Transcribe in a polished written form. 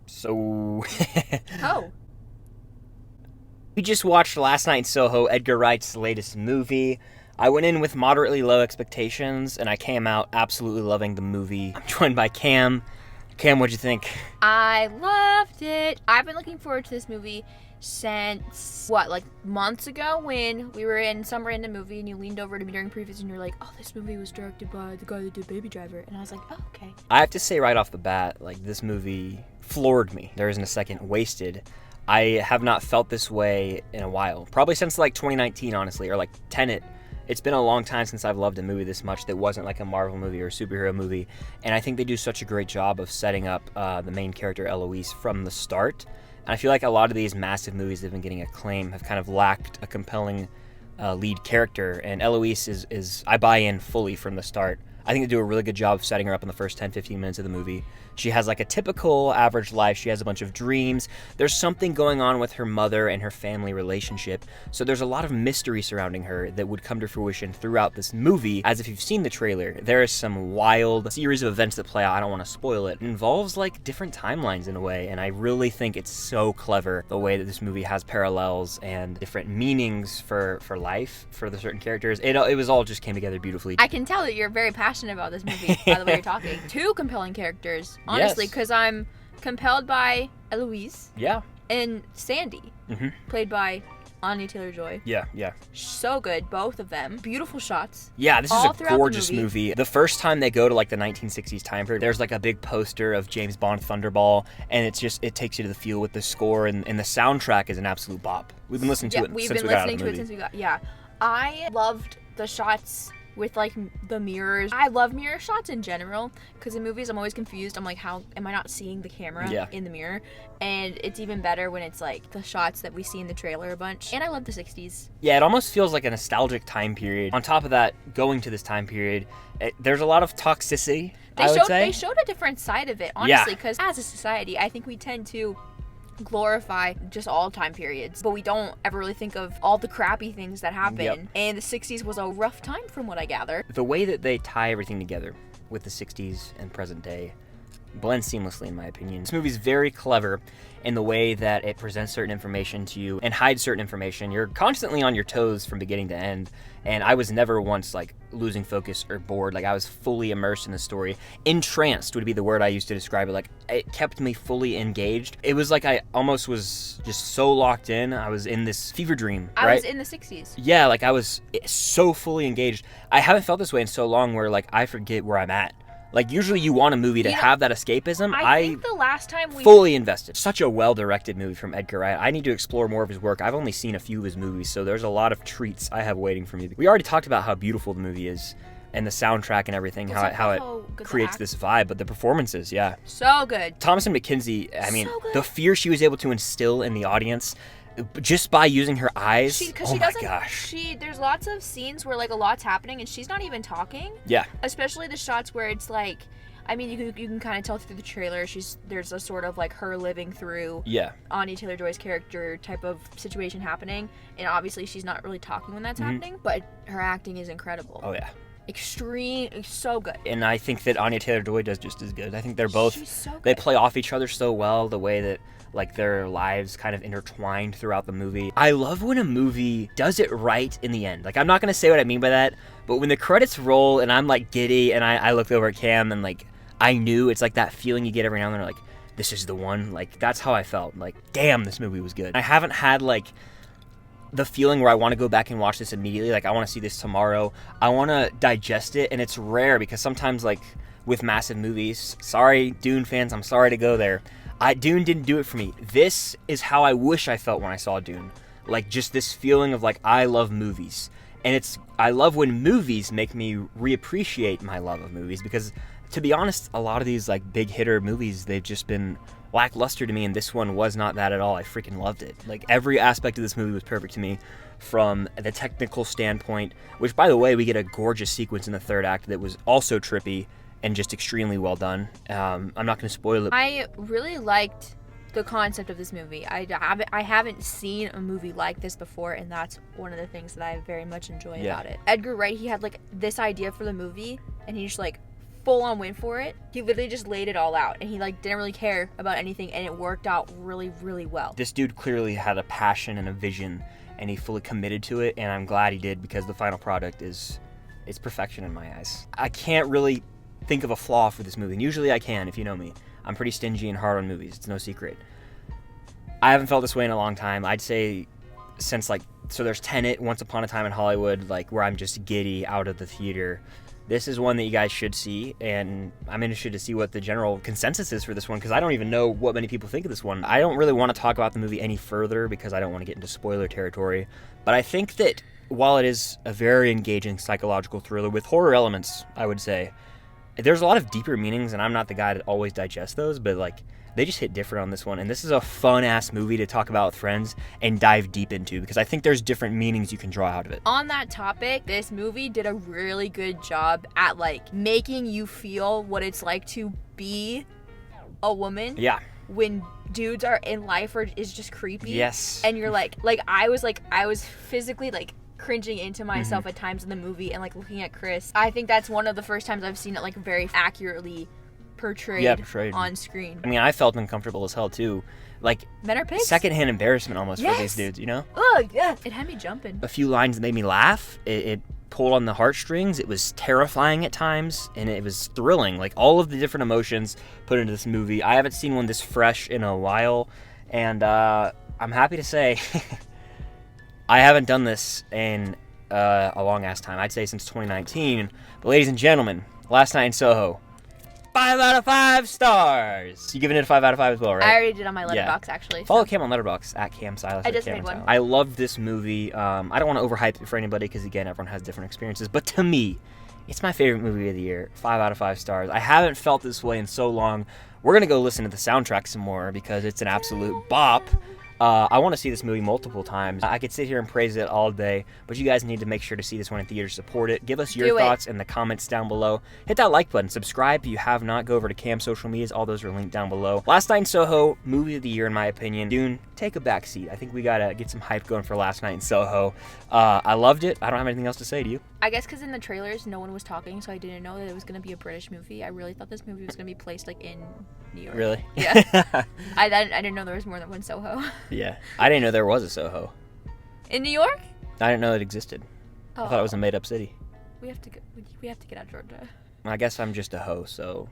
So, Oh. we just watched Last Night in Soho, Edgar Wright's latest movie. I went in with moderately low expectations, and I came out absolutely loving the movie. I'm joined by Cam. Cam, what'd you think? I loved it. I've been looking forward to this movie since, months ago when we were in some random movie and you leaned over to me during previews and you're like, oh, this movie was directed by the guy that did Baby Driver. And I was like, oh, okay. I have to say right off the bat, this movie floored me. There isn't a second wasted. I have not felt this way in a while. Probably since 2019, honestly, or Tenet. It's been a long time since I've loved a movie this much that wasn't like a Marvel movie or a superhero movie. And I think they do such a great job of setting up the main character, Eloise, from the start. And I feel like a lot of these massive movies that have been getting acclaim have kind of lacked a compelling lead character. And Eloise is I buy in fully from the start. I think they do a really good job of setting her up in the first 10-15 minutes of the movie. She has a typical average life. She has a bunch of dreams. There's something going on with her mother and her family relationship. So there's a lot of mystery surrounding her that would come to fruition throughout this movie. As if you've seen the trailer, there is some wild series of events that play out. I don't want to spoil it. It involves different timelines in a way. And I really think it's so clever the way that this movie has parallels and different meanings for life for the certain characters. It was all just came together beautifully. I can tell that you're very passionate about this movie by the way you're talking. Two compelling characters. Honestly, because I'm compelled by Eloise. Yeah. And Sandy, played by Anya Taylor-Joy. Yeah. So good, both of them. Beautiful shots. Yeah, this is a gorgeous movie. The first time they go to the 1960s time period, there's a big poster of James Bond Thunderball, and it takes you to the feel with the score, and the soundtrack is an absolute bop. We've been listening to it since we got out of the movie. Yeah. I loved the shots with the mirrors. I love mirror shots in general because in movies I'm always confused. I'm like, how am I not seeing the camera in the mirror? And it's even better when it's the shots that we see in the trailer a bunch. And I love the 60s. Yeah, it almost feels like a nostalgic time period. On top of that, going to this time period, there's a lot of toxicity, I would say. They showed a different side of it, honestly, because as a society, I think we tend to glorify just all time periods, but we don't ever really think of all the crappy things that happen. Yep. And the 60s was a rough time from what I gather. The way that they tie everything together with the 60s and present day blends seamlessly, in my opinion. This movie's very clever in the way that it presents certain information to you and hides certain information. You're constantly on your toes from beginning to end, and I was never once losing focus or bored. I was fully immersed in the story. Entranced would be the word I used to describe it. It kept me fully engaged. It was I almost was just so locked in. I was in this fever dream, right? I was in the 60s. Yeah, I was so fully engaged. I haven't felt this way in so long where I forget where I'm at. Usually you want a movie to have that escapism. I think the last time we fully invested. Such a well-directed movie from Edgar Wright. I need to explore more of his work. I've only seen a few of his movies, so there's a lot of treats I have waiting for me. We already talked about how beautiful the movie is and the soundtrack and everything, how it creates this vibe, but the performances, yeah. So good. Thomasin McKenzie, the fear she was able to instill in the audience just by using her eyes. There's lots of scenes where a lot's happening and she's not even talking. Yeah. Especially the shots where it's you can kind of tell through the trailer there's a sort of her living through Anya Taylor-Joy's character type of situation happening, and obviously she's not really talking when that's happening, but her acting is incredible. Oh yeah. Extreme, so good. And I think that Anya Taylor-Joy does just as good. I think they're both, she's so good. They play off each other so well, the way that their lives kind of intertwined throughout the movie. I love when a movie does it right in the end. I'm not going to say what I mean by that, but when the credits roll and I'm giddy and I looked over at Cam and I knew it's that feeling you get every now and then, this is the one. That's how I felt. Damn, this movie was good. I haven't had the feeling where I want to go back and watch this immediately. I want to see this tomorrow. I want to digest it, and it's rare because sometimes with massive movies, sorry Dune fans, I'm sorry to go there, Dune didn't do it for me. This is how I wish I felt when I saw Dune. Just this feeling of I love movies. And I love when movies make me reappreciate my love of movies, because to be honest, a lot of these big hitter movies, they've just been lackluster to me, and this one was not that at all. I freaking loved it. Every aspect of this movie was perfect to me, from the technical standpoint, which by the way, we get a gorgeous sequence in the third act that was also trippy and just extremely well done. I'm not going to spoil it. I really liked the concept of this movie. I haven't seen a movie like this before, and that's one of the things that I very much enjoy about it. Edgar Wright, he had this idea for the movie, and he just full on went for it. He literally just laid it all out, and he like didn't really care about anything, and it worked out really, really well. This dude clearly had a passion and a vision, and he fully committed to it, and I'm glad he did, because the final product is perfection in my eyes. I can't really think of a flaw for this movie, and usually I can, if you know me. I'm pretty stingy and hard on movies, it's no secret. I haven't felt this way in a long time. I'd say since so there's Tenet, Once Upon a Time in Hollywood, where I'm just giddy out of the theater. This is one that you guys should see, and I'm interested to see what the general consensus is for this one, because I don't even know what many people think of this one. I don't really want to talk about the movie any further, because I don't want to get into spoiler territory, but I think that while it is a very engaging psychological thriller with horror elements, I would say, there's a lot of deeper meanings, and I'm not the guy that always digests those, but they just hit different on this one, and this is a fun-ass movie to talk about with friends and dive deep into, because I think there's different meanings you can draw out of it. On that topic, this movie did a really good job at making you feel what it's like to be a woman. Yeah. When dudes are in life is just creepy. Yes. And you're I was physically cringing into myself at times in the movie, and looking at Chris. I think that's one of the first times I've seen it very accurately portrayed on screen. I mean, I felt uncomfortable as hell too. Men are pigs? Secondhand embarrassment almost for these dudes, you know? Oh, yeah. It had me jumping. A few lines that made me laugh. It pulled on the heartstrings. It was terrifying at times, and it was thrilling. All of the different emotions put into this movie. I haven't seen one this fresh in a while, and I'm happy to say I haven't done this in a long-ass time. I'd say since 2019. But ladies and gentlemen, Last Night in Soho. 5 out of 5 stars. You giving it a 5 out of 5 as well, right? I already did on my Letterboxd, actually. Follow Cam on Letterboxd at Cam Silas. I just made one. I love this movie. I don't want to overhype it for anybody, because again, everyone has different experiences. But to me, it's my favorite movie of the year. 5 out of 5 stars. I haven't felt this way in so long. We're gonna go listen to the soundtrack some more, because it's an absolute bop. I want to see this movie multiple times. I could sit here and praise it all day, but you guys need to make sure to see this one in theaters, support it. Give us your thoughts in the comments down below. Hit that like button, subscribe if you have not. Go over to Cam's social medias, all those are linked down below. Last Night in Soho, movie of the year in my opinion. Dune, take a back seat. I think we gotta get some hype going for Last Night in Soho. I loved it. I don't have anything else to say. Do you? I guess because in the trailers no one was talking, so I didn't know that it was going to be a British movie. I really thought this movie was going to be placed in New York. Really? Yeah. I didn't know there was more than one Soho. Yeah. I didn't know there was a Soho. In New York? I didn't know it existed. Oh. I thought it was a made-up city. We have to get out of Georgia. I guess I'm just a hoe, so...